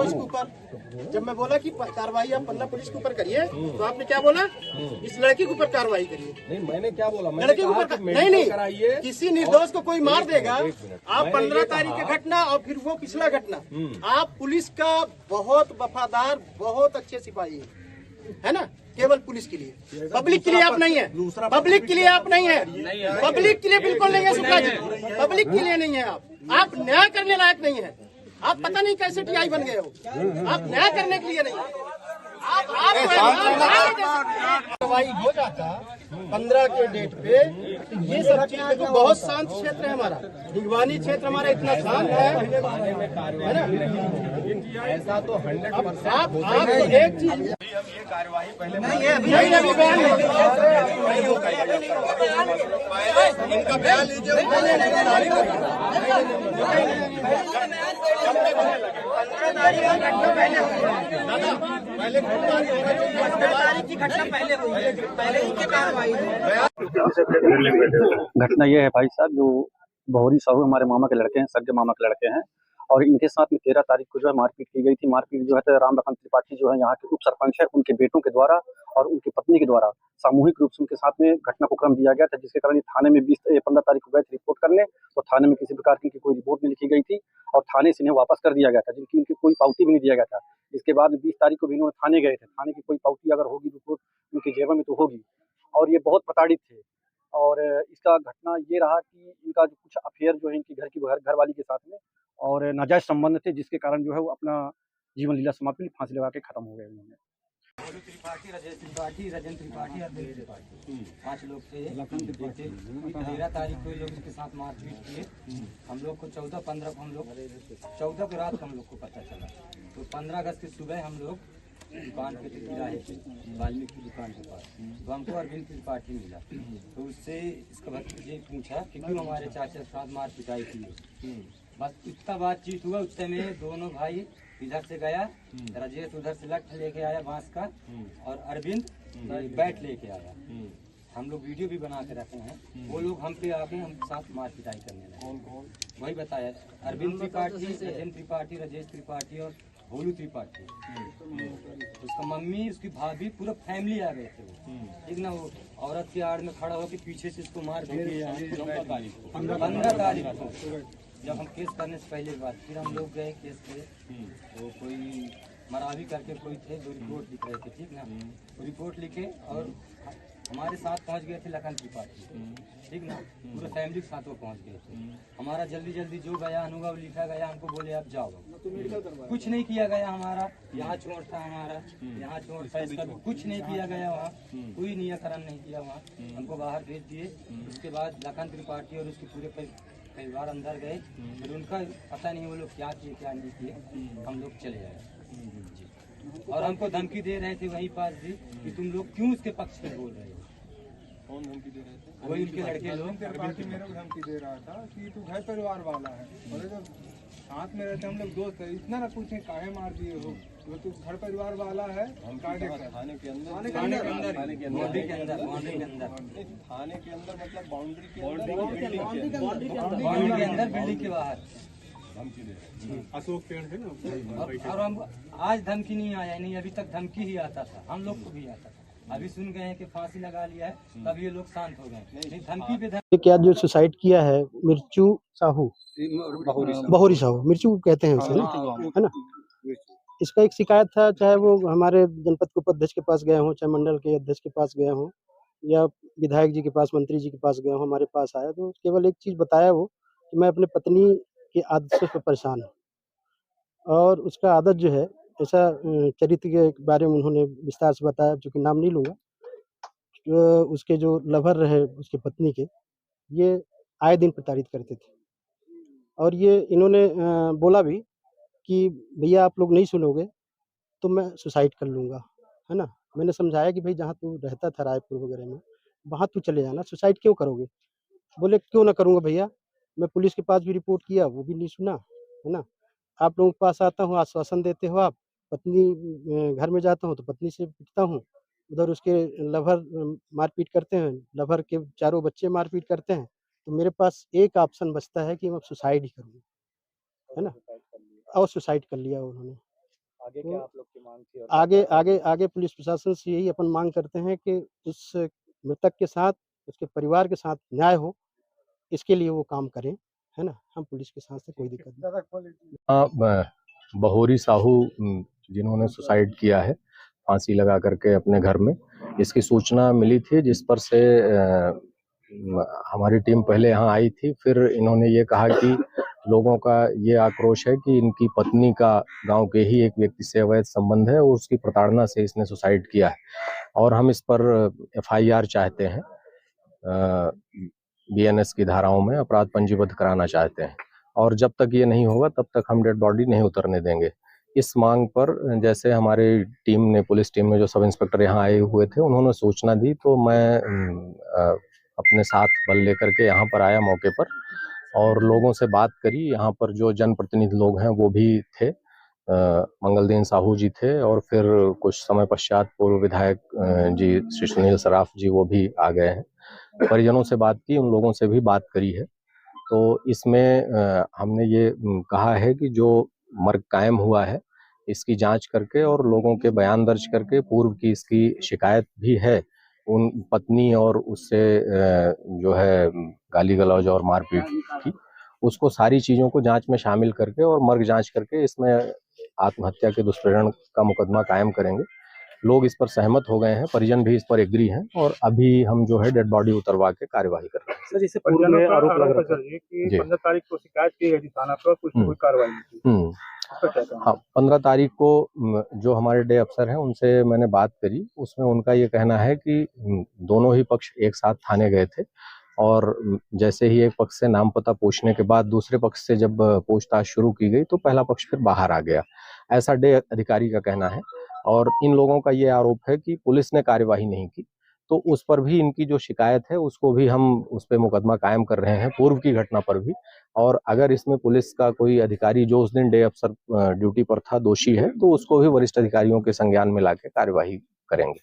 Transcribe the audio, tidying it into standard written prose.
इसके ऊपर। जब मैं बोला कि कार्रवाई आप 15 पुलिस के ऊपर करिए, तो आपने क्या बोला, इस लड़की के ऊपर कार्रवाई करिए। नहीं, मैंने क्या बोला, लड़के के ऊपर नहीं, किसी निर्दोष को कोई मार देगा। आप 15 तारीख की घटना और फिर वो पिछला घटना, आप पुलिस का बहुत वफादार, बहुत अच्छे सिपाही है ना, केवल पुलिस के लिए, पब्लिक के लिए आप नहीं है, पब्लिक के लिए आप नहीं है, पब्लिक के लिए बिल्कुल नहीं है शुक्ला जी, पब्लिक के लिए नहीं है। आप न्याय करने लायक नहीं है। आप पता नहीं कैसे टीआई बन गए हो, आप न्याय करने के लिए नहीं। कार्रवाई हो जाता 15 के डेट पे, ये सब चीज देखो, बहुत शांत क्षेत्र है हमारा, दिगवानी क्षेत्र हमारा इतना शांत है ना। ऐसा तो 100% आप तो एक चीज, ये कार्यवाही पहले नहीं अभी बयान इनका बयान लीजिए। घटना ये है भाई साहब, जो बहोरी साहू हमारे मामा के लड़के हैं, सगे मामा के लड़के हैं, और इनके साथ में 13 तारीख को जो है मारपीट की गई थी। मारपीट जो है तो राम लखन त्रिपाठी जो है यहाँ के उप सरपंच है, उनके बेटों के द्वारा और उनकी पत्नी के द्वारा सामूहिक रूप से उनके साथ में घटना को क्रम दिया गया था, जिसके कारण थाने में 15 तारीख को गए थे रिपोर्ट करने, तो थाने में किसी प्रकार की कोई रिपोर्ट नहीं लिखी गई थी और थाने से इन्हें वापस कर दिया गया था, जिनकी इनकी कोई पावती भी नहीं दिया गया था। इसके बाद 20 तारीख को भी इन्होंने थाने गए थे, थाने की कोई पावती अगर होगी रिपोर्ट उनके जेब में तो होगी, और ये बहुत प्रताड़ित थे। और इसका घटना ये रहा कि इनका जो कुछ अफेयर जो है इनकी घरवाली के साथ में और नाजायज संबंध थे, जिसके कारण जो है वो अपना जीवन लीला समाप्ति फांसी लगा के खत्म हो गए उन्होंने। त्रिपाठी, राजेश त्रिपाठी, राजेंद्र त्रिपाठी और दिलीप त्रिपाठी, 5 लोग थे। 13 तारीख को लोग इसके साथ मारपीट किए। हम लोग को 14-15 को, हम लोग 14 को रात हम लोग को पता चला, तो 15 अगस्त की सुबह हम लोग दुकान पे किराए पे वाल्मीकि की दुकान के पास, तो हमको अरविंद त्रिपाठी मिला, तो उससे इसका भतीजे पूछा कि क्यों हमारे चाचा के साथ मार पिटाई की। बस इतना बातचीत हुआ। उस समय दोनों भाई इधर से गया, राजेश उधर से लठ लेके आया बांस का, और अरविंद बैट लेके आया। हम लोग वीडियो भी बना के रखे हैं। वो लोग हम पे आके हम साथ मार पिटाई करने लगे। वही बताया, अरविंद त्रिपाठी, राजेंद्र त्रिपाठी, राजेश त्रिपाठी और भोलू त्रिपाठी। उसका मम्मी, उसकी भाभी, पूरा फैमिली आ गए थे वो, ठीक ना। वो औरत की आड़ में खड़ा होकर पीछे से इसको मार दिया 15 तारीख को, जब हम केस करने से पहले की बात। फिर हम लोग गए केस पे, वो कोई मरावी करके कोई थे, जो रिपोर्ट लिख रहे थे, ठीक ना। वो रिपोर्ट लिखे और हमारे साथ पहुंच गए थे लखन त्रिपाठी, ठीक ना, पूरे फैमिली के साथ वो पहुंच गए थे। हमारा जल्दी जो बयान हुआ वो लिखा गया, हमको बोले आप जाओ। कुछ नहीं किया गया हमारा, यहाँ छोड़ था हमारा, यहाँ छोड़ था, इसका कुछ नहीं किया गया, वहाँ कोई नियमकरण नहीं किया, वहाँ हमको बाहर भेज दिए। उसके बाद लखन त्रिपाठी और उसके पूरे परिवार अंदर गए, फिर उनका पता नहीं वो लोग क्या किए क्या नहीं किए, हम लोग चले आए। और हमको धमकी दे रहे थे वहीं पास भी कि तुम लोग क्यों उसके पक्ष में बोल रहे हो। कौन धमकी दे रहे थे? वही उनके लड़के लोग। मेरे को धमकी दे रहा था कि तू घर परिवार वाला है, बोले जब साथ में रहते हम लोग दोस्त है, इतना ना पूछे काहे मार दिए हो, तो तू घर परिवार वाला है। थाने के अंदर, थाने के अंदर, बाउंड्री के अंदर, थाने के अंदर मतलब बाउंड्री के अंदर, बाउंड्री के अंदर, बिल्डिंग के बाहर धमकी दे रहे थे। अशोक पेड़ है ना। और हम आज धमकी नहीं आया, नहीं अभी तक धमकी ही आता था, हम लोग को भी आता था। अभी सुन गए हैं कि फांसी लगा लिया है, तब ये लोग शांत हो गए। नहीं धमकी पे धमकी। क्या जो सुसाइड किया है मिर्चू साहू, बहोरी साहू, मिर्चू कहते हैं उसे, है ना। इसका एक शिकायत था, चाहे वो हमारे जनपद के उपाध्यक्ष के पास गए हों, चाहे मंडल के अध्यक्ष के पास गए हों, या विधायक जी के पास, मंत्री जी के पास गए हों, हमारे पास आया तो केवल एक चीज़ बताया वो कि मैं अपने पत्नी की आदत से परेशान हूँ। और उसका आदत जो है ऐसा, चरित्र के बारे में उन्होंने विस्तार से बताया, चूँकि नाम नहीं लूँगा। उसके जो लवर रहे उसकी पत्नी के, ये आए दिन प्रताड़ित करते थे। और ये इन्होंने बोला भी कि भैया आप लोग नहीं सुनोगे तो मैं सुसाइड कर लूँगा, है ना। मैंने समझाया कि भाई जहाँ तू रहता था रायपुर वगैरह में, वहाँ तू चले जाना, सुसाइड क्यों करोगे? बोले क्यों ना करूँगा भैया, मैं पुलिस के पास भी रिपोर्ट किया, वो भी नहीं सुना, है ना। आप लोगों के पास आता हूँ, आश्वासन देते हो आप, पत्नी घर में जाता हूँ तो पत्नी से पिटता हूँ, उधर उसके लवर मारपीट करते हैं, लवर के चारों बच्चे मारपीट करते हैं, तो मेरे पास एक ऑप्शन बचता है कि मैं सुसाइड ही करूँ, है ना। और सुसाइड कर लिया उन्होंने। आगे तो क्या आप लोग की मांग थी और आगे आगे आगे पुलिस प्रशासन से यही अपन मांग करते हैं कि उस मृतक के साथ, उसके परिवार के साथ न्याय हो, इसके लिए वो काम करें, है ना? हम पुलिस के साथ से कोई दिक्कत नहीं। बहोरी साहू जिन्होंने सुसाइड किया है फांसी लगा करके अपने घर में, इसकी सूचना मिली थी, जिस पर से हमारी टीम पहले यहाँ आई थी। फिर इन्होंने ये कहा कि लोगों का ये आक्रोश है कि इनकी पत्नी का गांव के ही एक व्यक्ति से अवैध संबंध है और उसकी प्रताड़ना से इसने सुसाइड किया है और हम इस पर FIR चाहते हैं, BNS की धाराओं में अपराध पंजीबद्ध कराना चाहते हैं और जब तक ये नहीं होगा तब तक हम डेड बॉडी नहीं उतरने देंगे। इस मांग पर जैसे हमारी टीम ने, पुलिस टीम में जो सब इंस्पेक्टर यहाँ आए हुए थे, उन्होंने सूचना दी तो मैं अपने साथ बल लेकर के यहाँ पर आया मौके पर और लोगों से बात करी। यहाँ पर जो जनप्रतिनिधि लोग हैं वो भी थे, मंगलदीन साहू जी थे और फिर कुछ समय पश्चात पूर्व विधायक जी श्री सुनील सराफ जी वो भी आ गए हैं। परिजनों से बात की, उन लोगों से भी बात करी है। तो इसमें हमने ये कहा है कि जो मर्ग कायम हुआ है इसकी जांच करके और लोगों के बयान दर्ज करके, पूर्व की इसकी शिकायत भी है उन पत्नी और उससे जो है गाली गलौज और मारपीट की, उसको सारी चीज़ों को जांच में शामिल करके और मर्ग जांच करके इसमें आत्महत्या के दुष्प्रेरण का मुकदमा कायम करेंगे। लोग इस पर सहमत हो गए हैं, परिजन भी इस पर एग्री हैं और अभी हम जो है डेड बॉडी उतरवा के कार्यवाही कर रहे हैं। सर, इससे पूर्व में आरोप लग रहा था जी। 15 तारीख को शिकायत की गई थी थाना पर, कुछ कोई कार्रवाई नहीं की। हाँ, 15 तारीख को जो हमारे डे अफसर हैं उनसे मैंने बात करी, उसमें उनका ये कहना है कि दोनों ही पक्ष एक साथ थाने गए थे और जैसे ही एक पक्ष से नाम पता पूछने के बाद दूसरे पक्ष से जब पूछताछ शुरू की गई तो पहला पक्ष फिर बाहर आ गया, ऐसा डे अधिकारी का कहना है। और इन लोगों का ये आरोप है कि पुलिस ने कार्यवाही नहीं की, तो उस पर भी इनकी जो शिकायत है उसको भी हम उस पर मुकदमा कायम कर रहे हैं, पूर्व की घटना पर भी। और अगर इसमें पुलिस का कोई अधिकारी जो उस दिन डे अफसर ड्यूटी पर था दोषी है तो उसको भी वरिष्ठ अधिकारियों के संज्ञान में लाके कार्यवाही करेंगे।